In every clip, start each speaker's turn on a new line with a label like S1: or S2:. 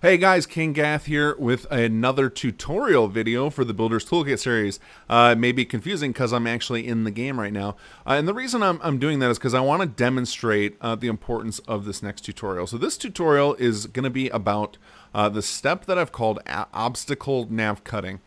S1: Hey guys, kinggath here with another tutorial video for the Builder's Toolkit series. It may be confusing because I'm actually in the game right now. And the reason I'm doing that is because I want to demonstrate the importance of this next tutorial. So this tutorial is going to be about the step that I've called obstacle navcutting.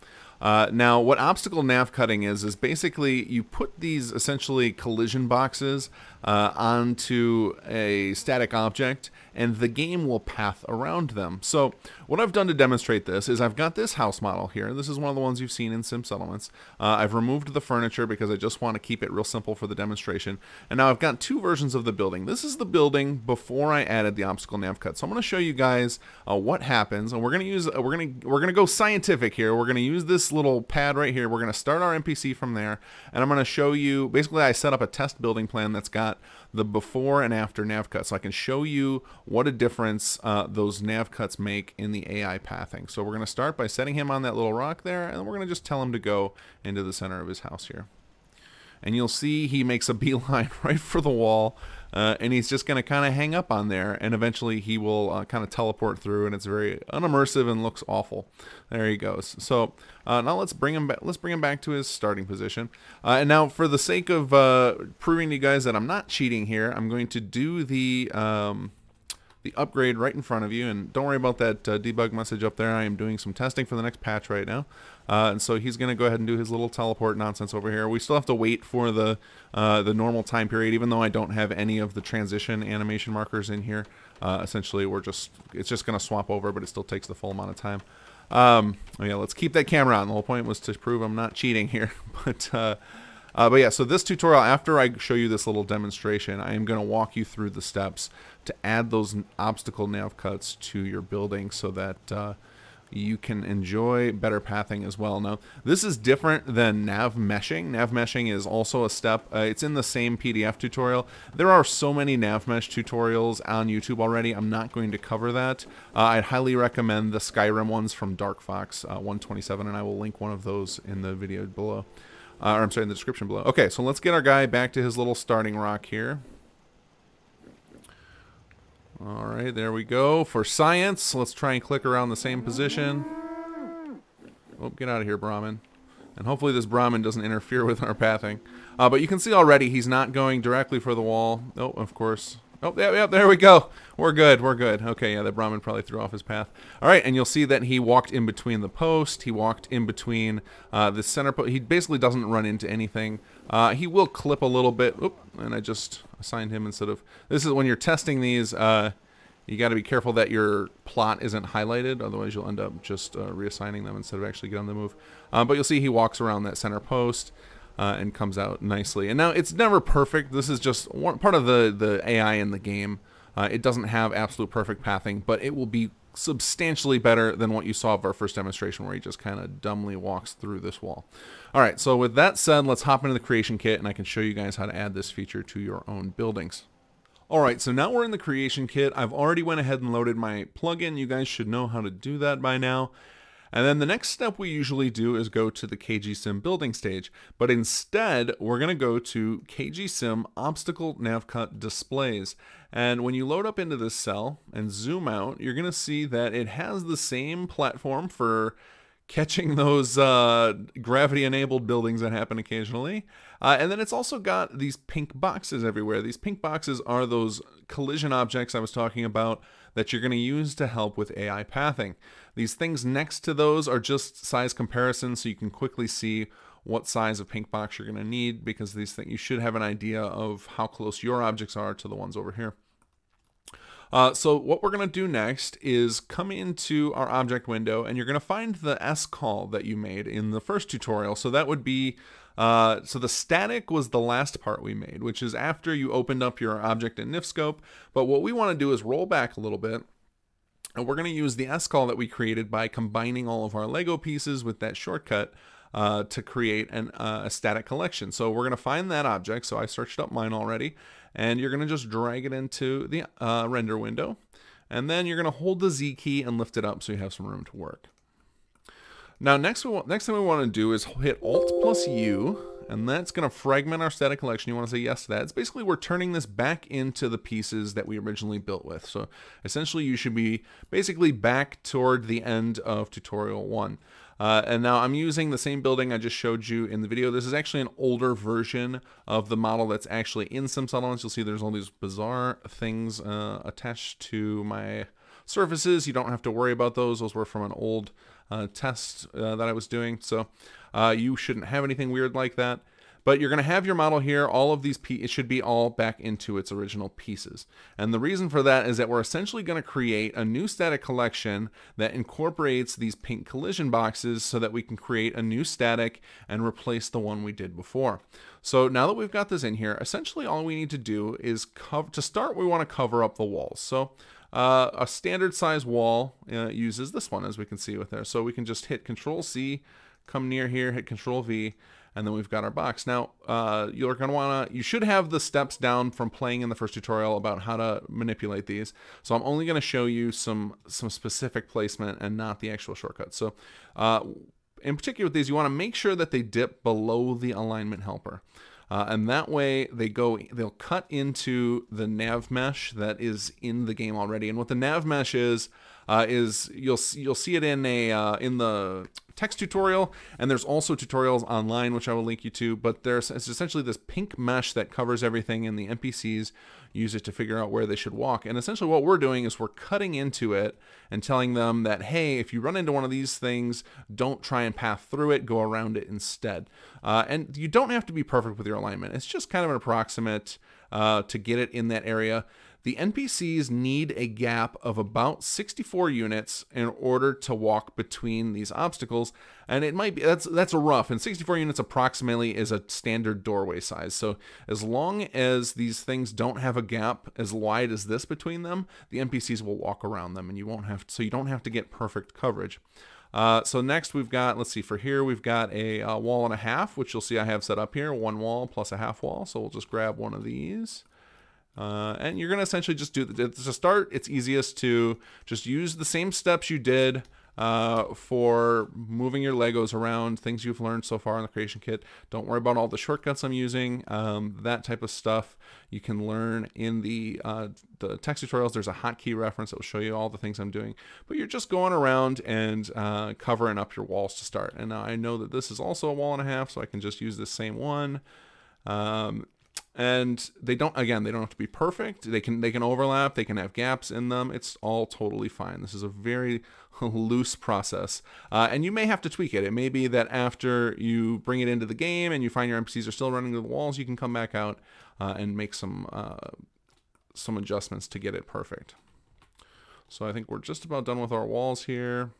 S1: Now, what obstacle navcutting is basically you put these essentially collision boxes onto a static object, and the game will path around them. So what I've done to demonstrate this is I've got this house model here. This is one of the ones you've seen in Sim Settlements. I've removed the furniture because I just want to keep it real simple for the demonstration. And now I've got two versions of the building. This is the building before I added the obstacle navcut. So I'm going to show you guys what happens, and we're going to go scientific here. We're going to use this little pad right here. We're going to start our NPC from there, and I'm going to show you, basically I set up a test building plan that's got the before and after navcuts, so I can show you what a difference those navcuts make in the AI pathing. So we're going to start by setting him on that little rock there, and we're going to just tell him to go into the center of his house here. And you'll see he makes a beeline right for the wall, and he's just going to kind of hang up on there, and eventually he will kind of teleport through, and it's very unimmersive and looks awful. There he goes. So now let's bring him back. Let's bring him back to his starting position. And now, for the sake of proving to you guys that I'm not cheating here, I'm going to do the upgrade right in front of you, and don't worry about that debug message up there. I am doing some testing for the next patch right now, and so he's going to go ahead and do his little teleport nonsense over here. We still have to wait for the normal time period, even though I don't have any of the transition animation markers in here. Essentially, it's just going to swap over, but it still takes the full amount of time. Yeah, let's keep that camera on. The whole point was to prove I'm not cheating here, but yeah, so this tutorial, after I show you this little demonstration, I am going to walk you through the steps to add those obstacle navcuts to your building so that you can enjoy better pathing as well. Now, this is different than nav meshing. Nav meshing is also a step. It's in the same PDF tutorial. There are so many nav mesh tutorials on YouTube already. I'm not going to cover that. I'd highly recommend the Skyrim ones from Dark Fox 127, and I will link one of those in the video below. Or I'm sorry, in the description below. Okay, so let's get our guy back to his little starting rock here. All right, there we go. For science, let's try and click around the same position. Oh, get out of here, Brahmin. And hopefully this Brahmin doesn't interfere with our pathing. But you can see already he's not going directly for the wall. Oh, of course. Oh, yeah, there we go. We're good, we're good. Okay, yeah, the Brahmin probably threw off his path. All right, and you'll see that he walked in between the post. He walked in between the center post. He basically doesn't run into anything. He will clip a little bit. Oop, and I just assigned him instead of... This is when you're testing these, you got to be careful that your plot isn't highlighted. Otherwise, you'll end up just reassigning them instead of actually getting on the move. But you'll see he walks around that center post. And comes out nicely. And now it's never perfect. This is just one part of the AI in the game. It doesn't have absolute perfect pathing, but it will be substantially better than what you saw of our first demonstration, where he just kind of dumbly walks through this wall. All right, so with that said, let's hop into the creation kit, and I can show you guys how to add this feature to your own buildings. All right, so now we're in the creation kit. I've already went ahead and loaded my plugin. You guys should know how to do that by now. And then the next step we usually do is go to the KGSim building stage, but instead we're going to go to KGSim obstacle navcut displays. And when you load up into this cell and zoom out, you're going to see that it has the same platform for catching those gravity enabled buildings that happen occasionally. And then it's also got these pink boxes everywhere. These pink boxes are those collision objects I was talking about that you're going to use to help with AI pathing. These things next to those are just size comparisons, so you can quickly see what size of pink box you're going to need, because these things, you should have an idea of how close your objects are to the ones over here. So what we're going to do next is come into our object window, and you're going to find the S call that you made in the first tutorial. So that would be, so the static was the last part we made, which is after you opened up your object in Navscope. But what we want to do is roll back a little bit, and we're going to use the S call that we created by combining all of our Lego pieces with that shortcut to create a static collection. So we're going to find that object. So I searched up mine already, and you're going to just drag it into the render window, and then you're going to hold the Z key and lift it up so you have some room to work. Now next thing we want to do is hit Alt plus U, and that's going to fragment our static collection. You want to say yes to that. It's basically we're turning this back into the pieces that we originally built with. So essentially you should be basically back toward the end of tutorial 1. And now I'm using the same building I just showed you in the video. This is actually an older version of the model that's actually in Sim Settlements. You'll see there's all these bizarre things attached to my surfaces. You don't have to worry about those. Those were from an old test that I was doing. So you shouldn't have anything weird like that. But you're going to have your model here. All of these, it should be all back into its original pieces. And the reason for that is that we're essentially going to create a new static collection that incorporates these pink collision boxes so that we can create a new static and replace the one we did before. So now that we've got this in here, essentially all we need to do is to start, we want to cover up the walls. So a standard size wall uses this one, as we can see with there. So we can just hit Control C, come near here, hit Control V, and then we've got our box. Now, you're going to want to, you should have the steps down from playing in the first tutorial about how to manipulate these. So I'm only going to show you some specific placement and not the actual shortcuts. So in particular with these, you want to make sure that they dip below the alignment helper. And that way they'll cut into the nav mesh that is in the game already. And what the nav mesh is you'll see it in the text tutorial, and there's also tutorials online which I will link you to. But it's essentially this pink mesh that covers everything, and the NPCs use it to figure out where they should walk. And essentially what we're doing is we're cutting into it and telling them that, hey, if you run into one of these things, don't try and path through it, go around it instead. And you don't have to be perfect with your alignment. It's just kind of an approximate to get it in that area. The NPCs need a gap of about 64 units in order to walk between these obstacles, and it might be that's a rough, and 64 units approximately is a standard doorway size. So as long as these things don't have a gap as wide as this between them, the NPCs will walk around them, and you don't have to get perfect coverage. So next we've got, let's see, for here we've got a wall and a half, which you'll see I have set up here, one wall plus a half wall. So we'll just grab one of these. And you're going to essentially just do, to start, it's easiest to just use the same steps you did for moving your Legos around, things you've learned so far in the creation kit. Don't worry about all the shortcuts I'm using. That type of stuff you can learn in the text tutorials. There's a hotkey reference that will show you all the things I'm doing. But you're just going around and covering up your walls to start. And now I know that this is also a wall and a half, so I can just use this same one. And they don't have to be perfect. They can overlap, they can have gaps in them. It's all totally fine. This is a very loose process. And you may have to tweak it. It may be that after you bring it into the game and you find your NPCs are still running to the walls, you can come back out and make some adjustments to get it perfect. So I think we're just about done with our walls here.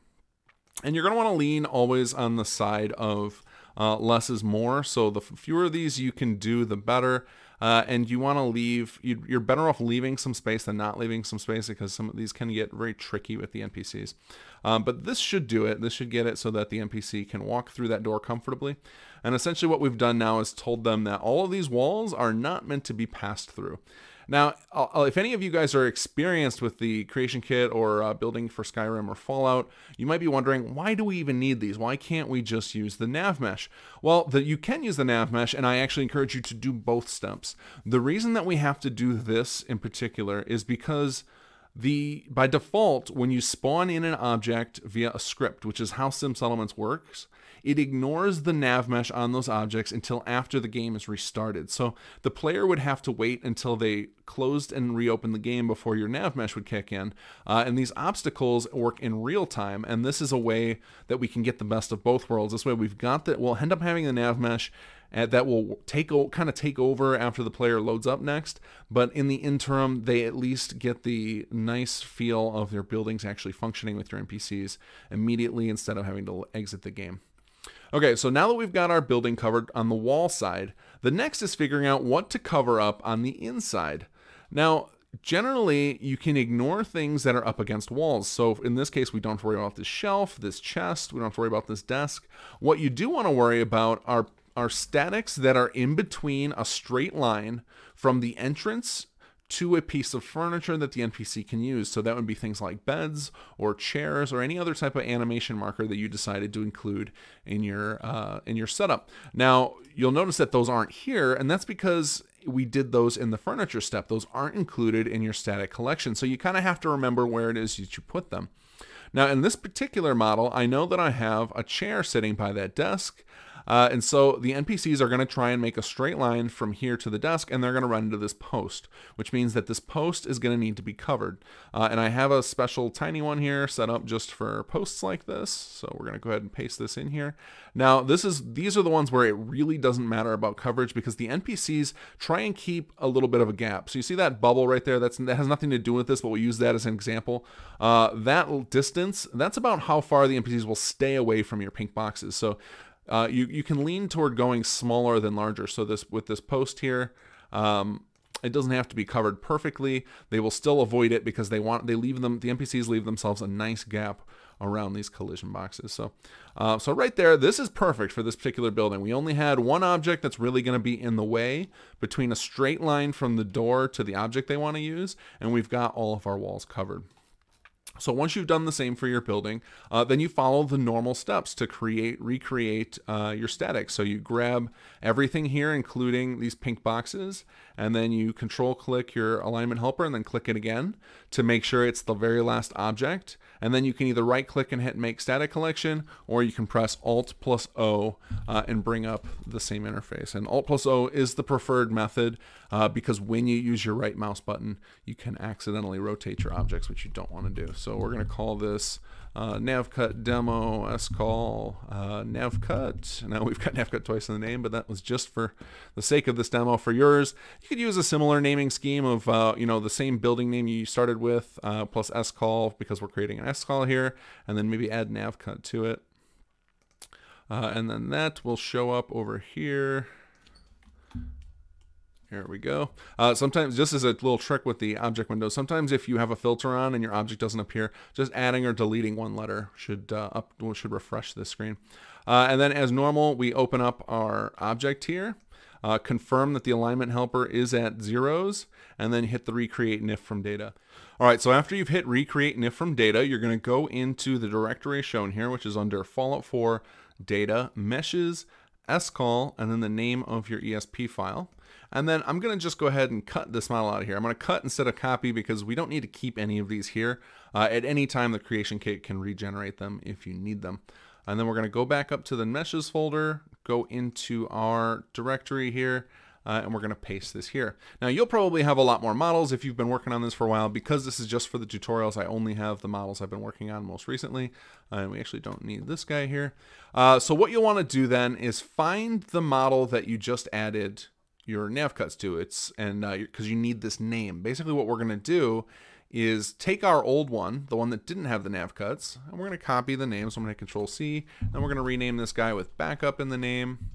S1: And you're going to want to lean always on the side of less is more. So the fewer of these you can do, the better. And you want to leave, you're better off leaving some space than not leaving some space, because some of these can get very tricky with the NPCs. But this should do it. This should get it so that the NPC can walk through that door comfortably. And essentially what we've done now is told them that all of these walls are not meant to be passed through. Now, if any of you guys are experienced with the creation kit or building for Skyrim or Fallout, you might be wondering, why do we even need these? Why can't we just use the nav mesh? Well, you can use the nav mesh, and I actually encourage you to do both steps. The reason that we have to do this in particular is because by default, when you spawn in an object via a script, which is how Sim Settlements works, it ignores the nav mesh on those objects until after the game is restarted. So the player would have to wait until they closed and reopened the game before your nav mesh would kick in. And these obstacles work in real time, and this is a way that we can get the best of both worlds. This way we'll end up having the nav mesh that will kind of take over after the player loads up next, but in the interim they at least get the nice feel of their buildings actually functioning with your NPCs immediately instead of having to exit the game. Okay, so now that we've got our building covered on the wall side, the next is figuring out what to cover up on the inside. Now, generally, you can ignore things that are up against walls. So in this case, we don't have to worry about this shelf, this chest, we don't have to worry about this desk. What you do want to worry about are statics that are in between a straight line from the entrance to a piece of furniture that the NPC can use. So that would be things like beds or chairs or any other type of animation marker that you decided to include in your setup. Now, you'll notice that those aren't here, and that's because we did those in the furniture step. Those aren't included in your static collection. So you kind of have to remember where it is that you put them. Now, in this particular model, I know that I have a chair sitting by that desk. And so the NPCs are going to try and make a straight line from here to the desk, and they're going to run into this post, which means that this post is going to need to be covered. And I have a special tiny one here set up just for posts like this. So we're going to go ahead and paste this in here. Now, these are the ones where it really doesn't matter about coverage because the NPCs try and keep a little bit of a gap. So you see that bubble right there? That has nothing to do with this, but we'll use that as an example. That distance, that's about how far the NPCs will stay away from your pink boxes. So you can lean toward going smaller than larger. So with this post here, it doesn't have to be covered perfectly. They will still avoid it because the NPCs leave themselves a nice gap around these collision boxes. So right there, this is perfect for this particular building. We only had one object that's really going to be in the way between a straight line from the door to the object they want to use, and we've got all of our walls covered. So once you've done the same for your building, then you follow the normal steps to recreate your static. So you grab everything here, including these pink boxes, and then you control click your alignment helper and then click it again to make sure it's the very last object. And then you can either right click and hit make static collection, or you can press Alt plus O and bring up the same interface. And Alt plus O is the preferred method because when you use your right mouse button, you can accidentally rotate your objects, which you don't want to do. So we're going to call this navcut demo scall navcut. Now we've got navcut twice in the name, but that was just for the sake of this demo. For yours, you could use a similar naming scheme of the same building name you started with plus scall because we're creating an scall here, and then maybe add navcut to it, and then that will show up over here. Here we go. Sometimes, just as a little trick with the object window, sometimes if you have a filter on and your object doesn't appear, just adding or deleting one letter should refresh this screen. And then as normal, we open up our object here, confirm that the alignment helper is at zeros, and then hit the recreate NIF from data. All right, so after you've hit recreate NIF from data, you're going to go into the directory shown here, which is under Fallout 4 data, meshes, scall, and then the name of your ESP file. And then I'm going to just go ahead and cut this model out of here. I'm going to cut instead of copy because we don't need to keep any of these here. At any time, the creation kit can regenerate them if you need them. And then we're going to go back up to the meshes folder, go into our directory here, and we're going to paste this here. Now, you'll probably have a lot more models if you've been working on this for a while. Because this is just for the tutorials, I only have the models I've been working on most recently. And we actually don't need this guy here. So what you'll want to do then is find the model that you just added your navcuts to. Because you need this name. Basically what we're going to do is take our old one, the one that didn't have the navcuts, and we're going to copy the name. So I'm going to Control C, and we're going to rename this guy with backup in the name.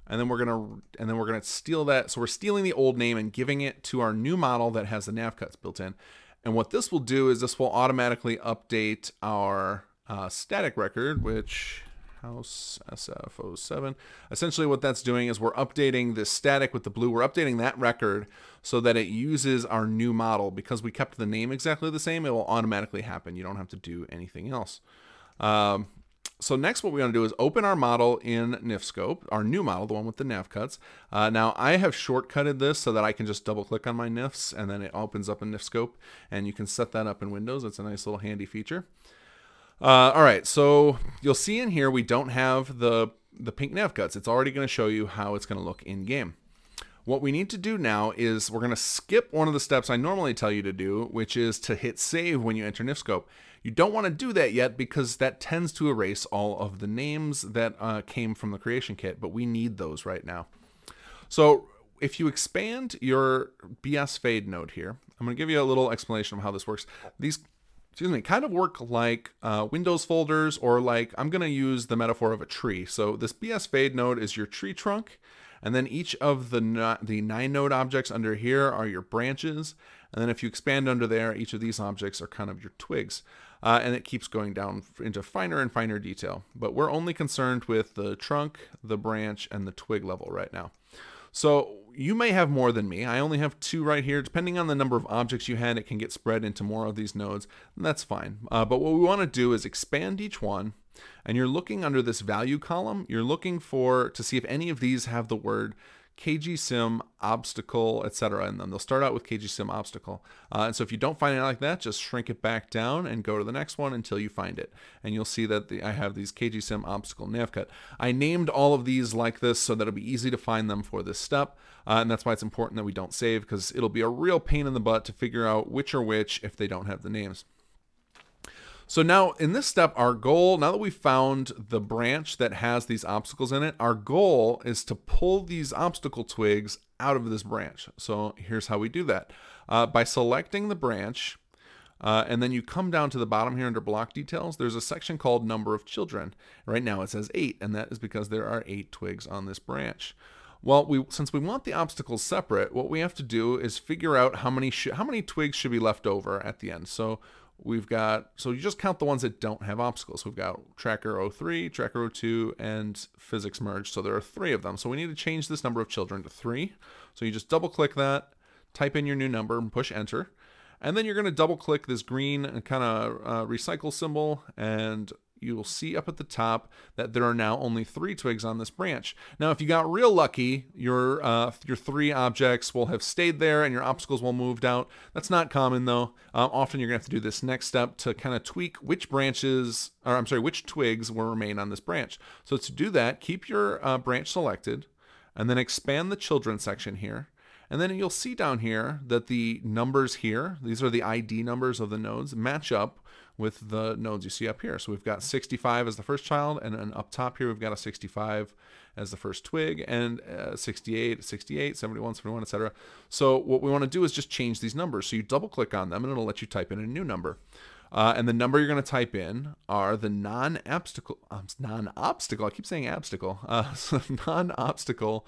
S1: And then we're going to steal that. So we're stealing the old name and giving it to our new model that has the navcuts built in. And what this will do is this will automatically update our static record, which house SF07. Essentially what that's doing is we're updating this static with the blue. We're updating that record so that it uses our new model. Because we kept the name exactly the same, it will automatically happen. You don't have to do anything else. So next what we're going to do is open our model in NifScope, our new model, the one with the navcuts. Now I have shortcutted this so that I can just double click on my nifs and then it opens up in NifScope, and you can set that up in Windows. It's a nice little handy feature. All right, so you'll see in here we don't have the pink navcuts. It's already going to show you how it's going to look in game. What we need to do now is we're going to skip one of the steps I normally tell you to do, which is to hit save when you enter NifScope. You don't want to do that yet because that tends to erase all of the names that came from the creation kit, but we need those right now. So if you expand your BS fade node here, I'm going to give you a little explanation of how this works. These kind of work like Windows folders, or like, I'm going to use the metaphor of a tree. So this BS fade node is your tree trunk, and then each of the 9 node objects under here are your branches. And then if you expand under there, each of these objects are kind of your twigs. And it keeps going down into finer and finer detail. But we're only concerned with the trunk, the branch, and the twig level right now. So you may have more than me. I only have 2 right here. Depending on the number of objects you had, it can get spread into more of these nodes, and that's fine. But what we want to do is expand each one, and you're looking under this value column. You're looking to see if any of these have the word kgsim obstacle, etc. in them. They'll start out with kgsim obstacle. And so if you don't find it like that, just shrink it back down and go to the next one until you find it. And you'll see that I have these kgsim obstacle navcut. I named all of these like this so that it'll be easy to find them for this step. And that's why it's important that we don't save, because it'll be a real pain in the butt to figure out which are which if they don't have the names. So now in this step, our goal, now that we've found the branch that has these obstacles in it, our goal is to pull these obstacle twigs out of this branch. So here's how we do that. By selecting the branch, and then you come down to the bottom here under block details, there's a section called number of children. Right now it says 8, and that is because there are 8 twigs on this branch. Well, since we want the obstacles separate, what we have to do is figure out how many twigs should be left over at the end. So you just count the ones that don't have obstacles. We've got tracker 03, tracker 02, and physics merge. So there are 3 of them. So we need to change this number of children to 3. So you just double click that, type in your new number, and push enter. And then you're going to double click this green kind of recycle symbol, and you will see up at the top that there are now only 3 twigs on this branch. Now, if you got real lucky, your 3 objects will have stayed there and your obstacles will moved out. That's not common though. Often you're gonna have to do this next step to kind of tweak which twigs will remain on this branch. So to do that, keep your branch selected and then expand the children section here. And then you'll see down here that the numbers here, these are the ID numbers of the nodes, match up with the nodes you see up here. So we've got 65 as the first child, and then up top here we've got a 65 as the first twig, and 68, 68, 71, 71, etc. So what we want to do is just change these numbers. So you double click on them and it'll let you type in a new number. And the number you're going to type in are the non-obstacle, I keep saying obstacle, non-obstacle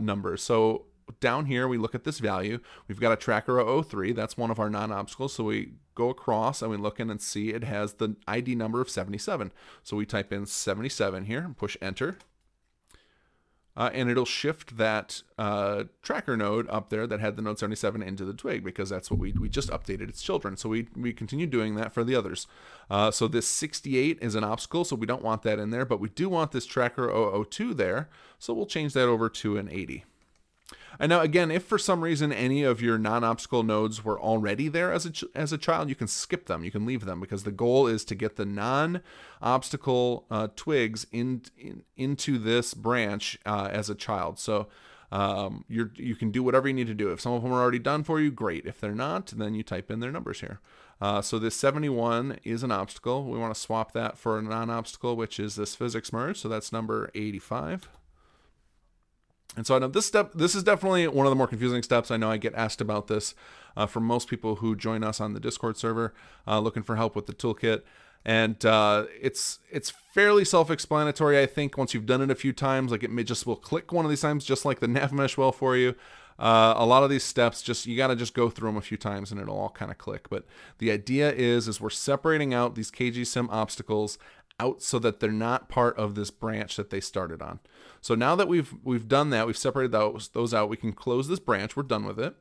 S1: numbers. So down here, we look at this value. We've got a tracker 03. That's one of our non-obstacles. So we go across and we look in and see it has the ID number of 77. So we type in 77 here and push enter. And it'll shift that tracker node up there that had the node 77 into the twig, because that's what we just updated its children. So we continue doing that for the others. So this 68 is an obstacle, so we don't want that in there, but we do want this tracker 002 there. So we'll change that over to an 80. And now again, if for some reason any of your non-obstacle nodes were already there as a child, you can skip them, you can leave them, because the goal is to get the non-obstacle twigs into this branch as a child. So you can do whatever you need to do. If some of them are already done for you, great. If they're not, then you type in their numbers here. So this 71 is an obstacle. We want to swap that for a non-obstacle, which is this physics merge. So that's number 85. And so I know this is definitely one of the more confusing steps. I know I get asked about this from most people who join us on the Discord server looking for help with the toolkit. And it's fairly self-explanatory, I think, once you've done it a few times. Like, it will click one of these times, just like the nav mesh will for you. A lot of these steps, you got to just go through them a few times and it'll all kind of click. But the idea is we're separating out these kgsim obstacles out so that they're not part of this branch that they started on. So now that we've done that, we've separated those out, we can close this branch, we're done with it.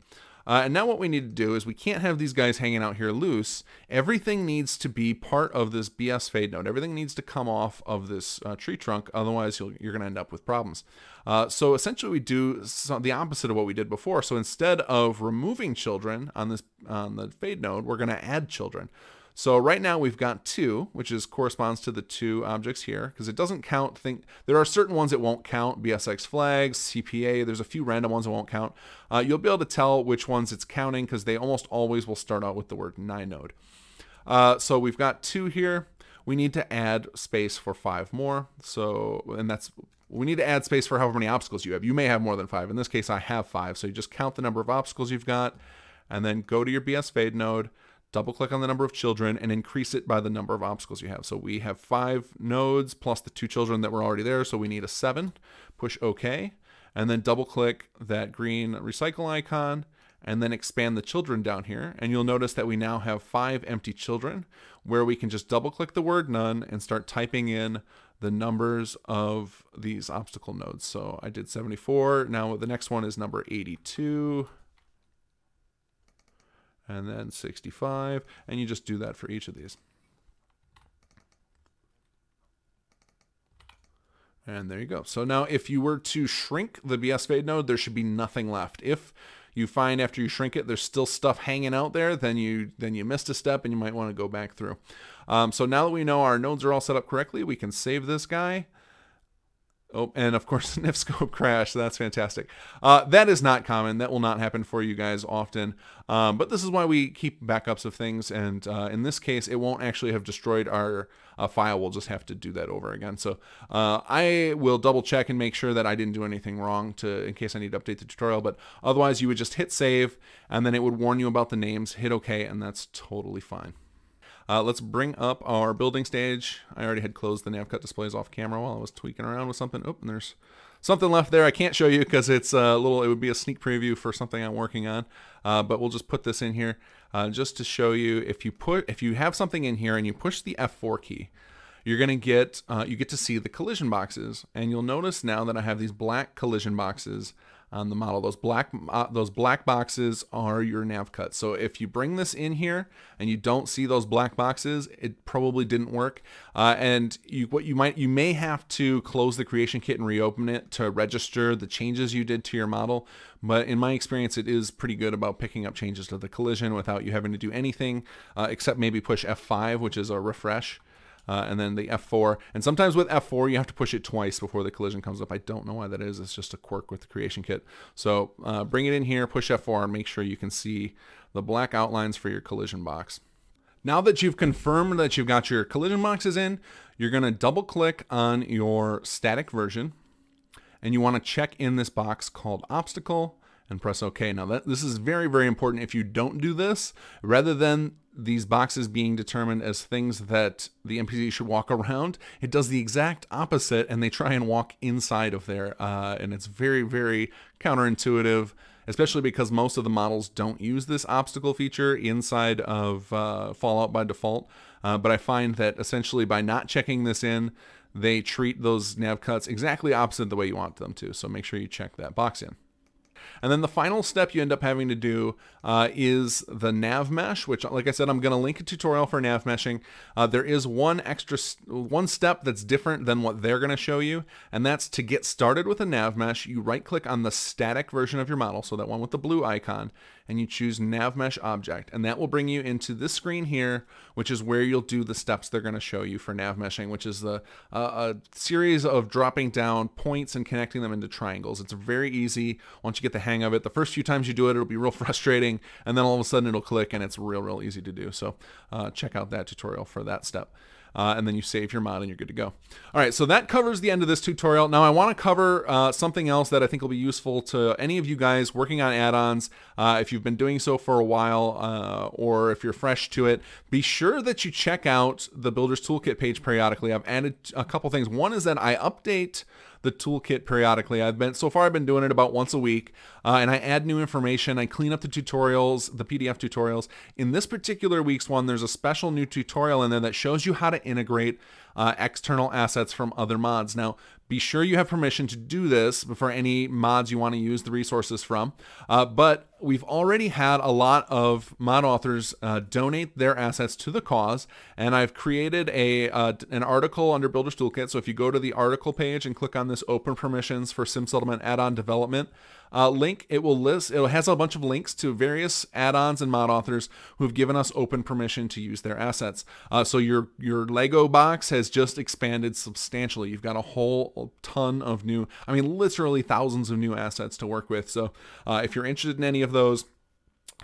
S1: And now what we need to do is we can't have these guys hanging out here loose. Everything needs to be part of this BS fade node. Everything needs to come off of this tree trunk, otherwise you're going to end up with problems. So essentially we do the opposite of what we did before. So instead of removing children on the fade node, we're going to add children. So right now we've got 2, which corresponds to the 2 objects here, because it doesn't count. There are certain ones it won't count, BSX flags, CPA, there's a few random ones it won't count. You'll be able to tell which ones it's counting, because they almost always will start out with the word 9 node. So we've got 2 here. We need to add space for 5 more. We need to add space for however many obstacles you have. You may have more than 5. In this case, I have 5. So you just count the number of obstacles you've got, and then go to your BS fade node, double click on the number of children, and increase it by the number of obstacles you have. So we have 5 nodes plus the 2 children that were already there, so we need a 7. Push OK, and then double click that green recycle icon, and then expand the children down here. And you'll notice that we now have 5 empty children where we can just double click the word none and start typing in the numbers of these obstacle nodes. So I did 74. Now the next one is number 82. And then 65. And you just do that for each of these. And there you go. So now if you were to shrink the BS fade node, there should be nothing left. If you find after you shrink it, there's still stuff hanging out there, then you missed a step and you might want to go back through. So now that we know our nodes are all set up correctly, we can save this guy. Oh, and of course, NIF crash. That's fantastic. That is not common. That will not happen for you guys often. But this is why we keep backups of things. And in this case, it won't actually have destroyed our file. We'll just have to do that over again. So I will double check and make sure that I didn't do anything wrong in case I need to update the tutorial. But otherwise, you would just hit save, and then it would warn you about the names. Hit OK, and that's totally fine. Let's bring up our building stage. I already had closed the navcut displays off camera while I was tweaking around with something. Oh, and there's something left there I can't show you because it's it would be a sneak preview for something I'm working on. But we'll just put this in here just to show you if you have something in here and you push the F4 key, you're gonna get you get to see the collision boxes, and you'll notice now that I have these black collision boxes on the model. Those black boxes are your nav cuts. So if you bring this in here and you don't see those black boxes, it probably didn't work. And you may have to close the creation kit and reopen it to register the changes you did to your model. But in my experience, it is pretty good about picking up changes to the collision without you having to do anything except maybe push F5, which is a refresh. And then the F4, and sometimes with F4 you have to push it twice before the collision comes up. I don't know why that is. It's just a quirk with the creation kit. So bring it in here, push F4, and make sure you can see the black outlines for your collision box. Now that you've confirmed that you've got your collision boxes in, you're going to double click on your static version, and you want to check in this box called obstacle and press OK. Now this is very, very important. If you don't do this, rather than these boxes being determined as things that the NPC should walk around, it does the exact opposite, and they try and walk inside of there. And it's very, very counterintuitive, especially because most of the models don't use this obstacle feature inside of Fallout by default. But I find that essentially by not checking this in, they treat those nav cuts exactly opposite the way you want them to. So make sure you check that box in. And then the final step you end up having to do is the nav mesh, which, like I said, I'm going to link a tutorial for nav meshing. There is one step that's different than what they're going to show you, and that's to get started with a nav mesh. You right click on the static version of your model, so that one with the blue icon, and you choose nav mesh object, and that will bring you into this screen here, which is where you'll do the steps they're going to show you for nav meshing, which is a series of dropping down points and connecting them into triangles. It's very easy once you get the hang of it. The first few times you do it, it'll be real frustrating, and then all of a sudden it'll click, and it's real easy to do. So check out that tutorial for that step. And then you save your mod and you're good to go. All right, so that covers the end of this tutorial. Now I want to cover something else that I think will be useful to any of you guys working on add-ons. If you've been doing so for a while, or if you're fresh to it, be sure that you check out the Builder's Toolkit page periodically. I've added a couple things. One is that I update the toolkit periodically. So far I've been doing it about once a week, and I add new information. I clean up the tutorials, the PDF tutorials. In this particular week's one, there's a special new tutorial in there that shows you how to integrate external assets from other mods. Now, be sure you have permission to do this for any mods you want to use the resources from. But we've already had a lot of mod authors donate their assets to the cause, and I've created an article under Builder's Toolkit. So if you go to the article page and click on this Open Permissions for Sim Settlement Add-on Development link, it has a bunch of links to various add-ons and mod authors who've given us open permission to use their assets. So your Lego box has just expanded substantially. You've got a whole ton of new, I mean, literally thousands of new assets to work with. So if you're interested in any of those,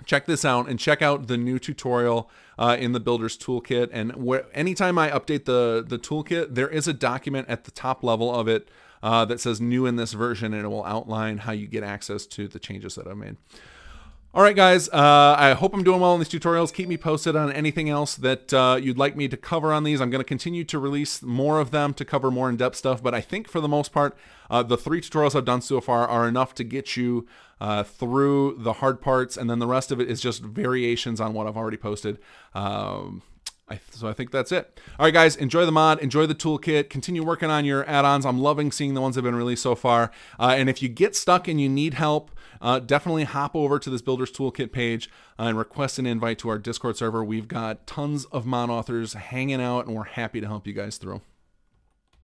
S1: check this out and check out the new tutorial in the Builder's Toolkit. And anytime I update the toolkit, there is a document at the top level of it that says new in this version, and it will outline how you get access to the changes that I've made. All right, guys, I hope I'm doing well in these tutorials. Keep me posted on anything else that you'd like me to cover on these. I'm going to continue to release more of them to cover more in-depth stuff, but I think for the most part, the 3 tutorials I've done so far are enough to get you through the hard parts, and then the rest of it is just variations on what I've already posted. So I think that's it. All right, guys, enjoy the mod, enjoy the toolkit, continue working on your add-ons. I'm loving seeing the ones that have been released so far. And if you get stuck and you need help, definitely hop over to this Builders Toolkit page and request an invite to our Discord server. We've got tons of mod authors hanging out, and we're happy to help you guys through.